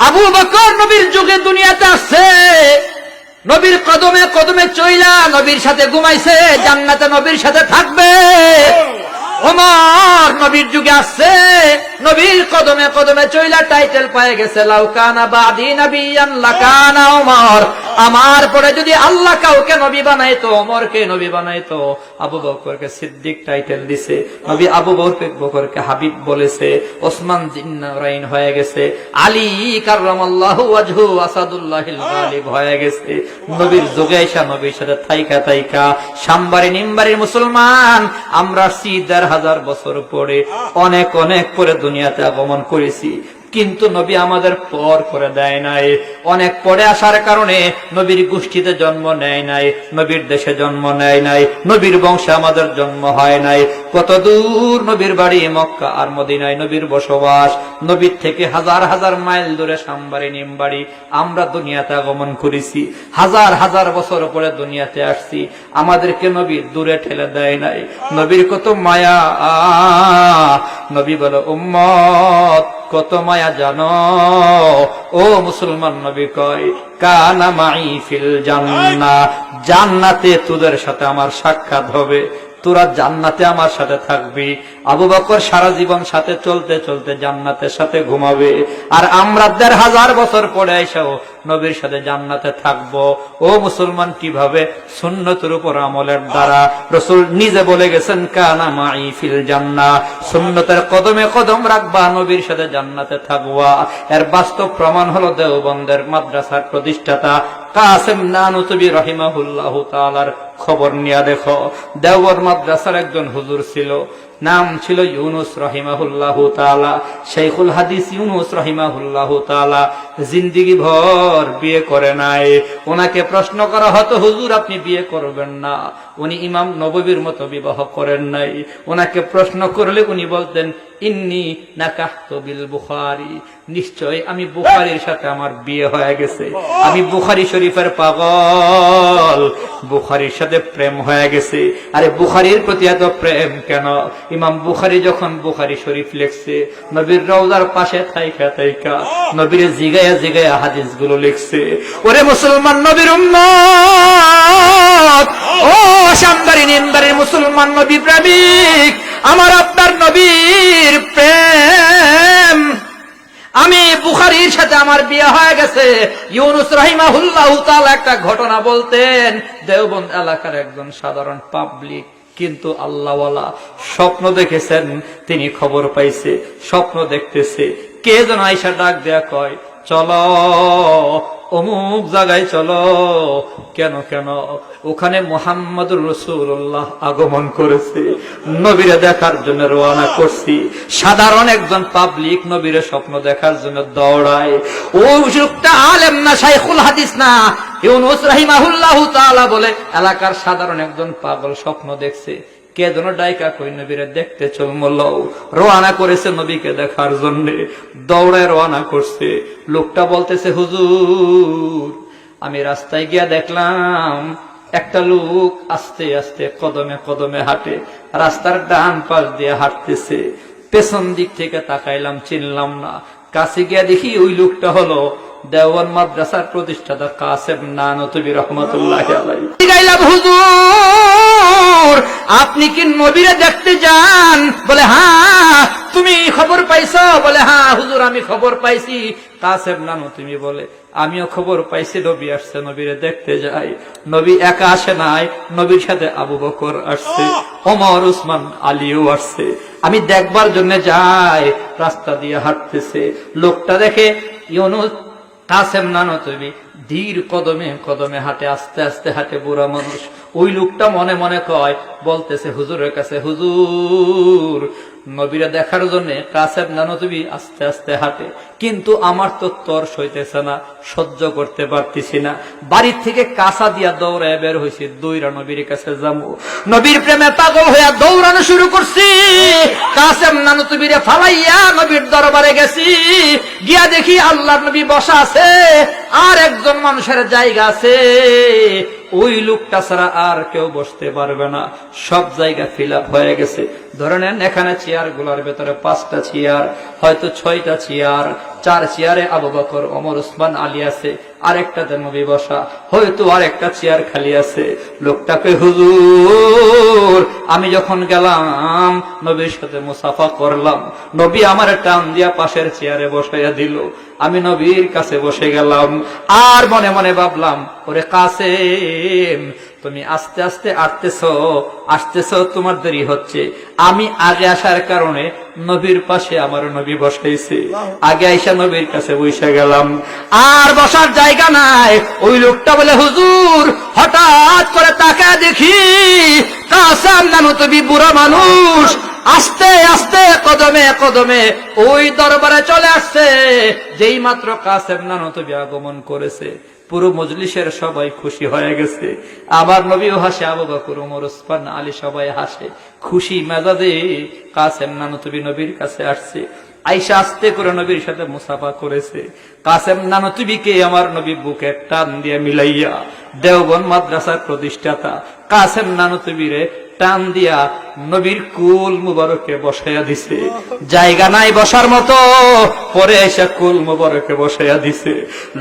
আবু বকর নবীর যুগে দুনিয়াতে আসছে, নবীর কদমে কদমে চইলা নবীর সাথে ঘুমাইছে, জান্নাতে নবীর সাথে থাকবে। ওমর নবীর যুগে আসছে, নবীর কদমে কদমে চইলা টাইটেল পেয়ে গেছে, লাউ কানা বাদি নবিয়ান লাকানা ওমর। আমার পরে যদি আল্লাহ কাউকে নবী বানাইতো, ওমরকে নবী বানাইতো। আবু বকরকে সিদ্দিক টাইটেল দিছে, নবী আবু বকরকে হাবিব বলেছে। ওসমান জিন্নারাইন হয়ে গেছে, আলী কাররামাল্লাহু ওয়াজহু আসাদুল্লাহিল গালিব হয়ে গেছে। নবীর যুগে আইসা নবীর সাথে থাইকা থাইকা সামবাড়ি নিমবাড়ির মুসলমান আমরা ৪,০০০ বছর পরে অনেক অনেক পরে দুনিয়াতে আগমন করেছি, কিন্তু নবী আমাদের পর করে দেয় নাই। অনেক পরে আসার কারণে নবীর গোষ্ঠীতে জন্ম নেয় নাই, নবীর দেশে জন্ম নেয় নাই, নবীর বংশে আমাদের জন্ম হয় নাই। কত দূর নবীর বাড়ি মক্কা আর মদিনায় নবীর বসবাস, নবীর থেকে হাজার হাজার মাইল দূরে সামবাড়ি নিমবাড়ি আমরা দুনিয়াতে আগমন করেছি। হাজার হাজার বছর পরে দুনিয়াতে আসছি, আমাদেরকে নবী দূরে ঠেলে দেয় নাই। নবীর কত মায়া। নবী বলে, উম্মত কত মায়া জানো ও মুসলমান। নবী কয়, কানা মাই ফিল জান্নাহ, জান্নাতে তোদের সাথে আমার সাক্ষাৎ হবে, তোরা জান্নাতে আমার সাথে থাকবি। আবু বকর সারা জীবন সাথে চলতে চলতে জান্নাতের সাথে ঘুমাবে, আর আমরা ১,৫০০ বছর পরে আইসাও নবীর সাথে জান্নাতে থাকবো। ও মুসলমান, কিভাবে? সুন্নতের উপর আমলের দ্বারা। রাসূল নিজে বলে গেছেন, কানা মাই ফিল জান্নাহ, সুন্নতের কদমে কদম রাখবা, নবীর সাথে জান্নাতে থাকবা। এর বাস্তব প্রমাণ হলো দেওবন্দের মাদ্রাসার প্রতিষ্ঠাতা কাসেম নানুতুবি রাহিমাহুল্লাহু তাআলার খবর নিয়ে দেখো। দেওবন্দ মাদ্রাসার একজন হুজুর ছিল, নাম ছিল ইউনুস রাহিমাহুল্লাহু তাআলা। শাইখুল হাদিস ইউনুস রাহিমাহুল্লাহু তাআলা জিন্দেগি ভর বিয়ে করে নাই। ওনাকে প্রশ্ন করা হতো, হুজুর আপনি বিয়ে করবেন না? উনি ইমাম নববীর মতো বিবাহ করেন নাই। ওনাকে প্রশ্ন করলে উনি বলতেন, ইন্নী নাকাহতু বিল বুখারী, নিশ্চয় আমি বুখারীর সাথে আমার বিয়ে হয়ে গেছে, আমি বুখারী শরীফের পাগল, বুখারীর সাথে প্রেম হয়ে গেছে। আরে বুখারীর প্রতি এত প্রেম কেন? ইমাম বুখারী যখন বুখারী শরীফ লিখছে, নবীর রওজার পাশে থাইকা থাইকা নবীর জিগায়া জিগায়া হাদিস গুলো লিখছে। ওরে মুসলমান নবীর উম্মত, ও সামদারি নিমদারির মুসলমান নবী প্রেমিক, আমার আপনার নবীর প্রেম। আমি বুখারীর সাথে আমার বিয়ে হয়ে গেছে। ইউনুস রাহিমাহুল্লাহু তাআলা একটা ঘটনা বলতেন, দেওবন্দ এলাকার একজন সাধারণ পাবলিক, কিন্তু আল্লাহওয়ালা, স্বপ্ন দেখেছেন, তিনি খবর পাইছে, স্বপ্ন দেখতেছে, কে যেন আইসা ডাক দেয়া কয়, চলো অমুক জায়গায় চলো। কেন কেন? ওখানে মুহাম্মদুর রাসূলুল্লাহ আগমন করেছে, নবীরে দেখার জন্য রওনা করছি। সাধারণ একজন পাবলিক নবীরে স্বপ্ন দেখার জন্য দৌড়ায়। ওই লোকটা আলেম না, শাইখুল হাদিস না। ইউনুস রাহিমাহুল্লাহু তাআলা বলে, এলাকার সাধারণ একজন পাগল স্বপ্ন দেখছে, কে যেন ডাইকা কই নবীরে দেখতে চল মোল্লাও। রওনা করেছে নবীকে দেখার জন্য, দৌড়ায় রওনা করছে। লোকটা বলতেছে, হুজুর আমি রাস্তায় গিয়া দেখলাম একটা লোক আস্তে আস্তে কদমে কদমে হাঁটে, রাস্তার ডান পাশ দিয়ে হাঁটতেছে। পেছন দিক থেকে তাকাইলাম, চিনলাম না। কাছে গিয়া দেখি ওই লোকটা হলো দেওবন্দ মাদ্রাসার প্রতিষ্ঠাতা কাসেম নানুতুবি রাহমাতুল্লাহি আলাইহি। গাইলাম, হুজুর আপনি কি নবীরে দেখতে যান? বলে, হ্যাঁ। তুমি খবর পাইছো? বলে, হ্যাঁ হুজুর আমি খবর পাইছি। কাসেম নানুতুবি বলে, আমিও খবর পাইছি নবী আসছে, নবীরে দেখতে যাই। নবী একা আসে নাই, নবীর সাথে আবু বকর আসছে, ওমর, উসমান, আলীও আসছে। আমি দেখবার জন্য যাই, রাস্তা দিয়ে হাঁটতেছে। লোকটা দেখে ইউনুস কাসেম নানুতুবি ধীর কদমে কদমে হাঁটে, আস্তে আস্তে হাঁটে, বুড়া মানুষ। ওই লোকটা মনে মনে কয়, বলতেছে হুজুরের কাছে, হুজুর নবীরা দেখার জন্য কাসেম নানুতুবি আস্তে আস্তে হাঁটে, কিন্তু আমার তো তর সইতেছে না, সহ্য করতে পারতেছি না। বাড়ির থেকে কাঁচা দিয়া দৌড়ায় বের হয়েছি, দৌড়া নবীর কাছে যাবো। নবীর প্রেমে পাগল হইয়া দৌড়ানো শুরু করছি। কাসেম নানুতুবিরে ফালাইয়া নবীর দরবারে গেছি। গিয়া দেখি আল্লাহর নবী বসা আছে, আর একজন মানুষের জায়গা আছে। ওই লোকটা ছাড়া আর কেউ বসতে পারবে না, সব জায়গা ফিল আপ হয়ে গেছে। ধরে নেন এখানে চেয়ার গুলার ভেতরে 5টা চেয়ার, হয়তো 6টা চেয়ার, 4 চেয়ারে আবু বকর, ওমর, উসমান, আলী আছে, আরেকটাতে নবী বসা, হয়তো আরেকটা চেয়ার খালি আছে। লোকটাকে, হুজুর আমি যখন গেলাম নবীর সাথে মুসাফা করলাম, নবী আমার টান দিয়া পাশের চেয়ারে বসাইয়া দিল, আমি নবীর কাছে বসে গেলাম। আর মনে মনে ভাবলাম, ওরে কাসেম তুমি আস্তে আস্তে আসতেছো, তোমার দেরি হচ্ছে। আমি আগে আসার কারণে নবীর পাশে আমার নবী বসাইছে, আগে আইসা নবীর কাছে বসে গেলাম। আর বসার জায়গা নাই। ওই লোকটা বলে, হুজুর হঠাৎ করে তাকায় দেখি কাসেম নানুতুবি বুড়া মানুষ আস্তে আস্তে কদমে কদমে ওই দরবারে চলে আসছে। যেই মাত্র কাসেম নানুতুবি আগমন করেছে, পুরো মজলিসের সবাই খুশি হয়ে গেছে। আবার নবীও হাসে, আবু বকর, ওমর, উসমান, আলী সবাই হাসে। খুশি মেজাজে কাসেম নানুতুবি নবীর কাছে আসছে। আইসা আস্তে করে নবীর সাথে মুসাফা করেছে। কাসেম নানুতুবিকে আমার নবী বুকে টান দিয়ে মিলাইয়া, দেওবন্দ মাদ্রাসার প্রতিষ্ঠাতা কাসেম নানুতুবিরে টান দিয়া নবীর কুল মুবারকে বসাইয়া দিছে। জায়গা নাই বসার মতো, পরে এসে কুল মুবারকে বসাইয়া দিছে।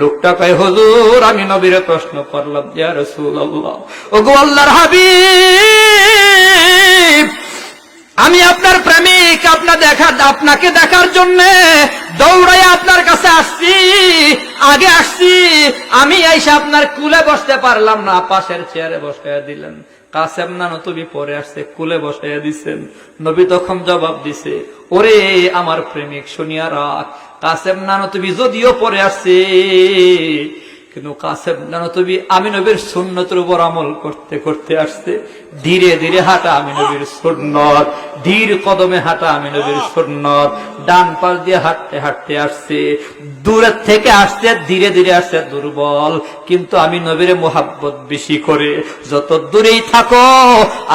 লোকটা কয়, হুজুর আমি নবীরে প্রশ্ন করলাম, ইয়া রাসূলুল্লাহ, ওগো আল্লাহর হাবিব, আমি আপনার প্রেমিক, আপনাকে দেখার জন্য দৌড়াই আপনার কাছে আসছি, আগে আসছি। আমি এসে আপনার কুলে বসতে পারলাম না, পাশের চেয়ারে বসাইয়া দিলেন। কাসেম নানুতুবি পরে আসছে, কুলে বসাইয়া দিছেন। নবী তখন জবাব দিছে, ওরে আমার প্রেমিক শুনিয়া রাখ, কাসেম নানুতুবি যদিও পরে আসছে, কিন্তু কাসেম নানুতুবি আমি নবীর সুন্নতের উপর আমল করতে করতে আসছে। ধীরে ধীরে হাঁটা আমি নবীর সুন্নত, ধীর কদমে হাঁটা আমি নবীর সুন্নত। ডান পাশ দিয়ে হাঁটতে হাঁটতে আসছে, দূরের থেকে আসছে, ধীরে ধীরে আসছে, দুর্বল। কিন্তু আমি নবীর মোহাব্বত বেশি করে, যত দূরেই থাকো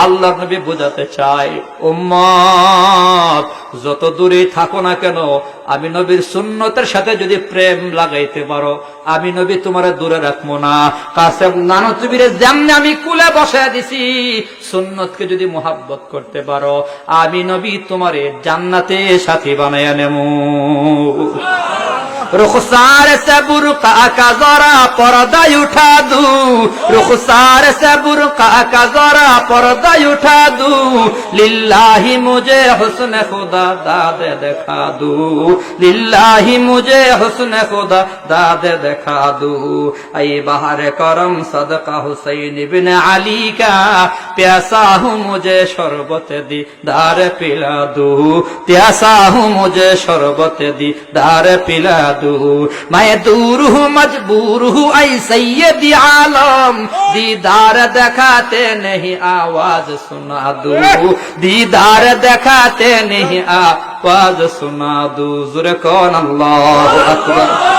আল্লাহর নবী বোঝাতে চাই, উম্মত যত দূরেই থাকো না কেন, আমি নবীর সুন্নতের সাথে যদি প্রেম লাগাইতে পারো, আমি নবী তোমার দূরে রাখবো না। কাসেম নানুতুবিরে যেমনি আমি কুলে বসায় দিছি, সুন্নতকে যদি মোহাব্বত করতে পারো, আমি নবী তোমারে জান্নাতে সাথী বানায়া নেমু। रुखसार से बुरका का जरा पर्दा उठा दूं, रुखसार से बुरका का जरा पर्दा उठा दूं, लिल्लाही मुझे हुस्न खुदा दाद दिखा दूं, लिल्लाही मुझे हुस्न खुदा दाद दिखा दूं। ऐ बहार करम सदका हुसैन इब्न अली का, प्यासा हूँ मुझे शरबत दी दार पिला दूं, प्यासा हूँ मुझे शरबत दी दार पिला दूं। मैं दूर हूँ मजबूर हूँ ऐ सैयदी आलम, दीदार दिखाते नहीं आवाज सुना दूं, दीदार दिखाते नहीं आवाज सुना दूं। ज़ुर कौन अल्लाहु अकबर।